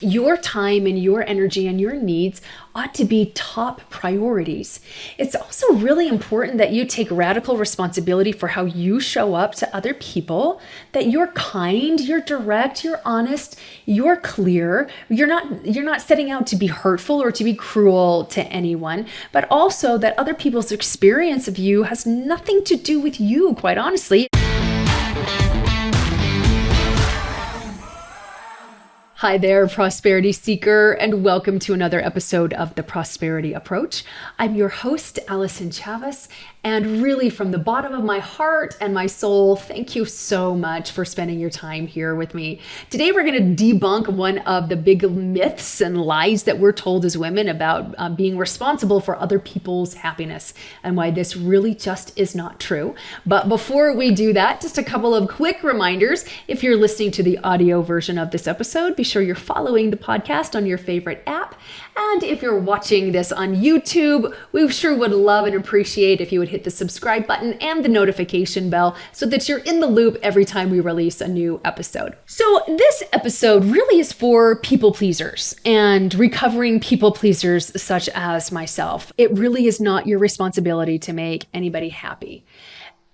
Your time and your energy and your needs ought to be top priorities. It's also really important that you take radical responsibility for how you show up to other people, that you're kind, you're direct, you're honest, you're clear. You're not setting out to be hurtful or to be cruel to anyone, but also that other people's experience of you has nothing to do with you, quite honestly. Hi there, prosperity seeker, and welcome to another episode of The Prosperity Approach. I'm your host, Allyson Chavez, and really from the bottom of my heart and my soul, thank you so much for spending your time here with me. Today, we're going to debunk one of the big myths and lies that we're told as women about being responsible for other people's happiness and why this really just is not true. But before we do that, just a couple of quick reminders. If you're listening to the audio version of this episode, be sure you're following the podcast on your favorite app. And if you're watching this on YouTube, we sure would love and appreciate if you would hit the subscribe button and the notification bell so that you're in the loop every time we release a new episode. So this episode really is for people pleasers and recovering people pleasers such as myself. It really is not your responsibility to make anybody happy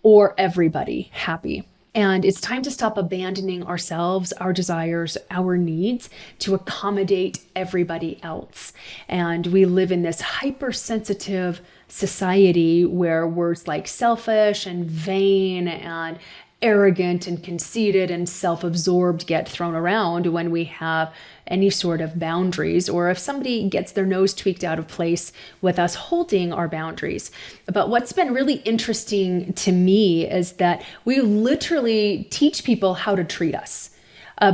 or everybody happy. And it's time to stop abandoning ourselves, our desires, our needs to accommodate everybody else. And we live in this hypersensitive society where words like selfish and vain and arrogant and conceited and self-absorbed get thrown around when we have any sort of boundaries, or if somebody gets their nose tweaked out of place with us holding our boundaries. But what's been really interesting to me is that we literally teach people how to treat us.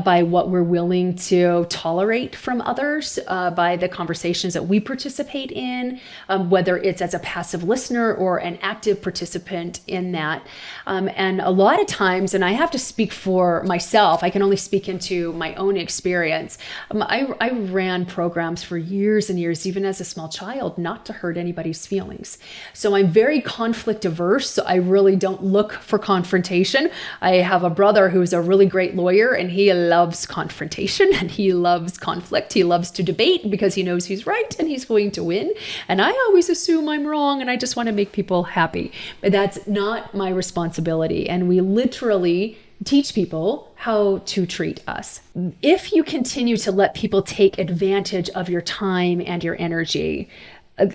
By what we're willing to tolerate from others, by the conversations that we participate in, whether it's as a passive listener or an active participant in that. And a lot of times, and I have to speak for myself, I can only speak into my own experience. I ran programs for years and years, even as a small child, not to hurt anybody's feelings. So I'm very conflict averse. So I really don't look for confrontation. I have a brother who's a really great lawyer, and he loves confrontation and he loves conflict. He loves to debate because he knows he's right and he's going to win. And I always assume I'm wrong and I just want to make people happy. But that's not my responsibility. And we literally teach people how to treat us. If you continue to let people take advantage of your time and your energy,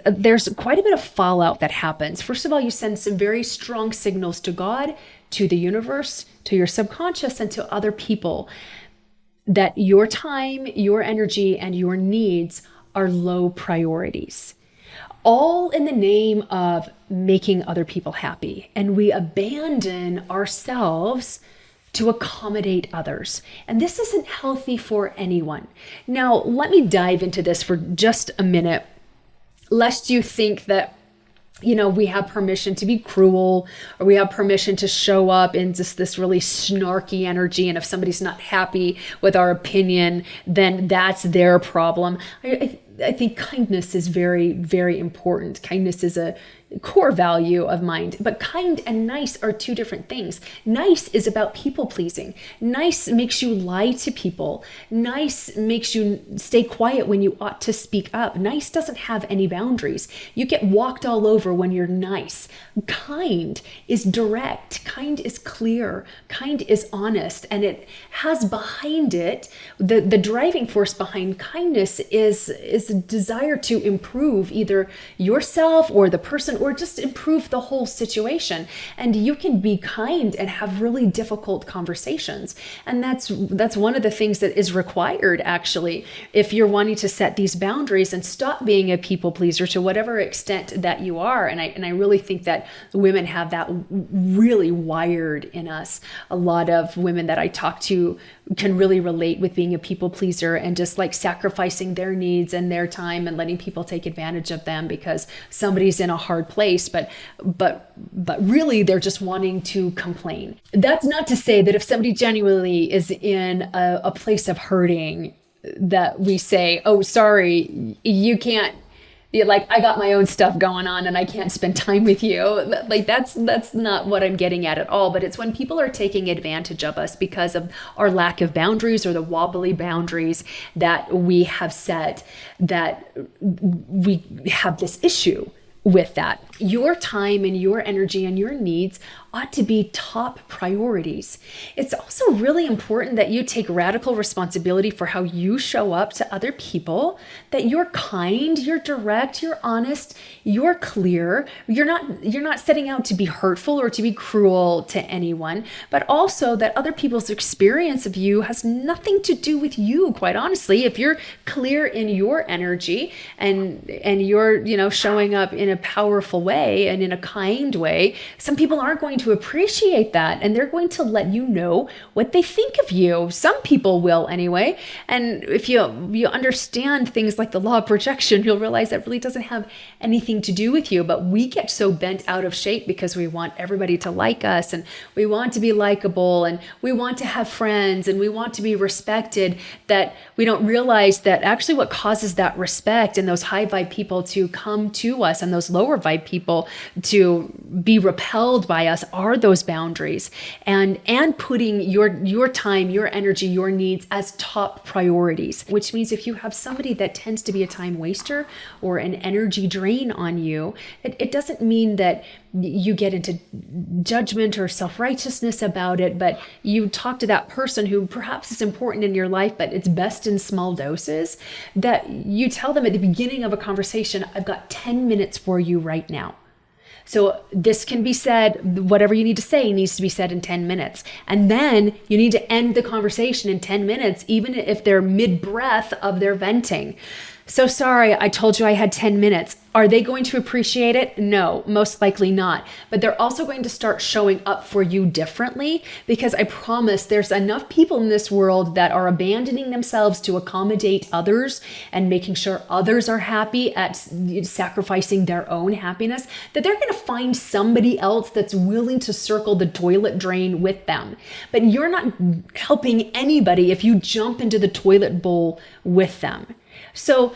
there's quite a bit of fallout that happens. First of all, you send some very strong signals to God, to the universe, to your subconscious, and to other people that your time, your energy, and your needs are low priorities. All in the name of making other people happy. And we abandon ourselves to accommodate others. And this isn't healthy for anyone. Now, let me dive into this for just a minute, lest you think that we have permission to be cruel, or we have permission to show up in just this really snarky energy. And if somebody's not happy with our opinion, then that's their problem. I think kindness is very, very important. Kindness is a core value of mine. But kind and nice are two different things. Nice is about people pleasing. Nice makes you lie to people. Nice makes you stay quiet when you ought to speak up. Nice doesn't have any boundaries. You get walked all over when you're nice. Kind is direct. Kind is clear. Kind is honest. And it has behind it, the driving force behind kindness is a desire to improve either yourself or the person, or just improve the whole situation. And you can be kind and have really difficult conversations. And that's one of the things that is required, actually, if you're wanting to set these boundaries and stop being a people pleaser to whatever extent that you are. And I really think that women have that really wired in us. A lot of women that I talk to can really relate with being a people pleaser and just like sacrificing their needs and their time and letting people take advantage of them because somebody's in a hard place, but really they're just wanting to complain. That's not to say that if somebody genuinely is in a place of hurting, that we say, oh, sorry, you can't You're like, I got my own stuff going on and I can't spend time with you. Like that's not what I'm getting at all. But it's when people are taking advantage of us because of our lack of boundaries or the wobbly boundaries that we have set, that we have this issue with that. Your time and your energy and your needs ought to be top priorities. It's also really important that you take radical responsibility for how you show up to other people, that you're kind, you're direct, you're honest, you're clear. You're not setting out to be hurtful or to be cruel to anyone, but also that other people's experience of you has nothing to do with you, quite honestly. If you're clear in your energy and you're, showing up in a powerful way and in a kind way, some people aren't going to appreciate that, and they're going to let you know what they think of you. Some people will anyway. And if you understand things like the law of projection, you'll realize that really doesn't have anything to do with you. But we get so bent out of shape because we want everybody to like us, and we want to be likable, and we want to have friends, and we want to be respected, that we don't realize that actually what causes that respect and those high vibe people to come to us and those lower vibe people to be repelled by us are those boundaries, and putting your time, your energy, your needs as top priorities, which means if you have somebody that tends to be a time waster or an energy drain on you, it doesn't mean that you get into judgment or self-righteousness about it, but you talk to that person who perhaps is important in your life, but it's best in small doses, that you tell them at the beginning of a conversation, I've got 10 minutes for you right now. So this can be said, whatever you need to say needs to be said in 10 minutes. And then you need to end the conversation in 10 minutes, even if they're mid-breath of their venting. So sorry, I told you I had 10 minutes. Are they going to appreciate it? No, most likely not. But they're also going to start showing up for you differently, because I promise there's enough people in this world that are abandoning themselves to accommodate others and making sure others are happy at sacrificing their own happiness, that they're going to find somebody else that's willing to circle the toilet drain with them. But you're not helping anybody if you jump into the toilet bowl with them. So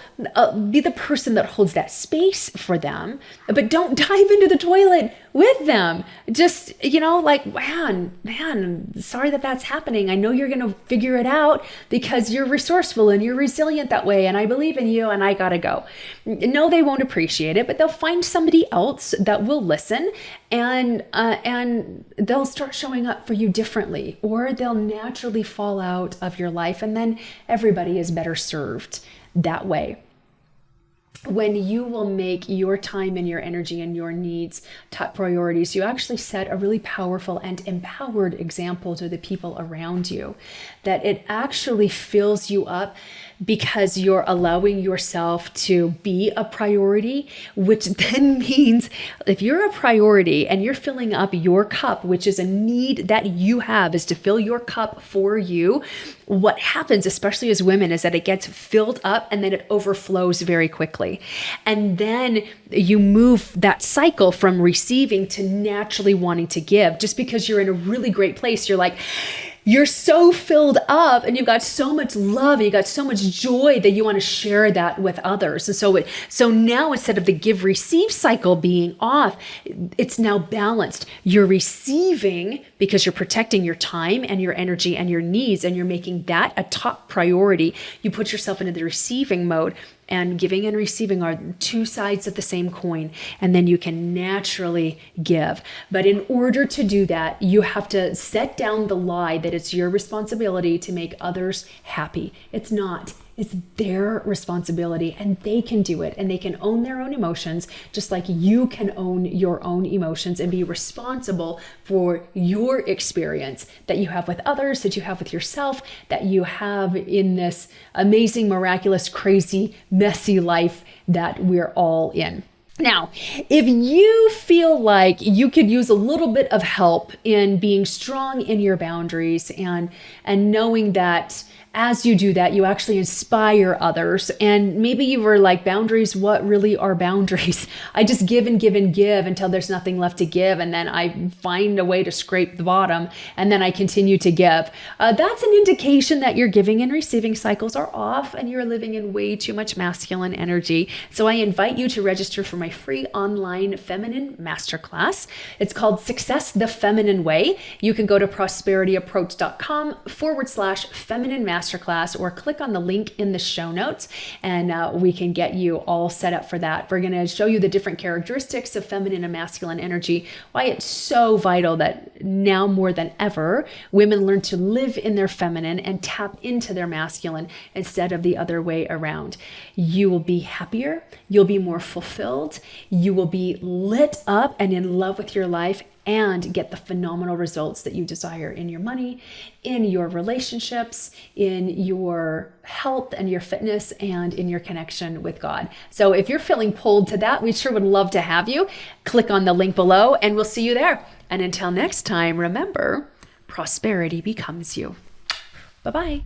be the person that holds that space for them, but don't dive into the toilet with them. Just, like, man, sorry that that's happening. I know you're going to figure it out because you're resourceful and you're resilient that way. And I believe in you and I got to go. No, they won't appreciate it, but they'll find somebody else that will listen, and they'll start showing up for you differently, or they'll naturally fall out of your life. And then everybody is better served that way. When you will make your time and your energy and your needs top priorities, you actually set a really powerful and empowered example to the people around you, that it actually fills you up because you're allowing yourself to be a priority, which then means if you're a priority and you're filling up your cup, which is a need that you have, is to fill your cup for you, what happens, especially as women, is that it gets filled up and then it overflows very quickly. And then you move that cycle from receiving to naturally wanting to give. Just because you're in a really great place, you're so filled up and you've got so much love and you got so much joy that you want to share that with others. And so now, instead of the give-receive cycle being off, it's now balanced. You're receiving because you're protecting your time and your energy and your needs, and you're making that a top priority. You put yourself into the receiving mode. And giving and receiving are two sides of the same coin, and then you can naturally give. But in order to do that, you have to set down the lie that it's your responsibility to make others happy. It's not. It's their responsibility, and they can do it, and they can own their own emotions, just like you can own your own emotions and be responsible for your experience that you have with others, that you have with yourself, that you have in this amazing, miraculous, crazy, messy life that we're all in. Now, if you feel like you could use a little bit of help in being strong in your boundaries and knowing that As you do that, you actually inspire others. And maybe you were like, boundaries, what really are boundaries? I just give and give and give until there's nothing left to give. And then I find a way to scrape the bottom, and then I continue to give. That's an indication that your giving and receiving cycles are off and you're living in way too much masculine energy. So I invite you to register for my free online feminine masterclass. It's called Success the Feminine Way. You can go to prosperityapproach.com/feminine masterclass or click on the link in the show notes, and we can get you all set up for that. We're going to show you the different characteristics of feminine and masculine energy, why it's so vital that now more than ever, women learn to live in their feminine and tap into their masculine instead of the other way around. You will be happier, you'll be more fulfilled, you will be lit up and in love with your life, and get the phenomenal results that you desire in your money, in your relationships, in your health and your fitness, and in your connection with God. So if you're feeling pulled to that, we sure would love to have you. Click on the link below and we'll see you there. And until next time, remember, prosperity becomes you. Bye-bye.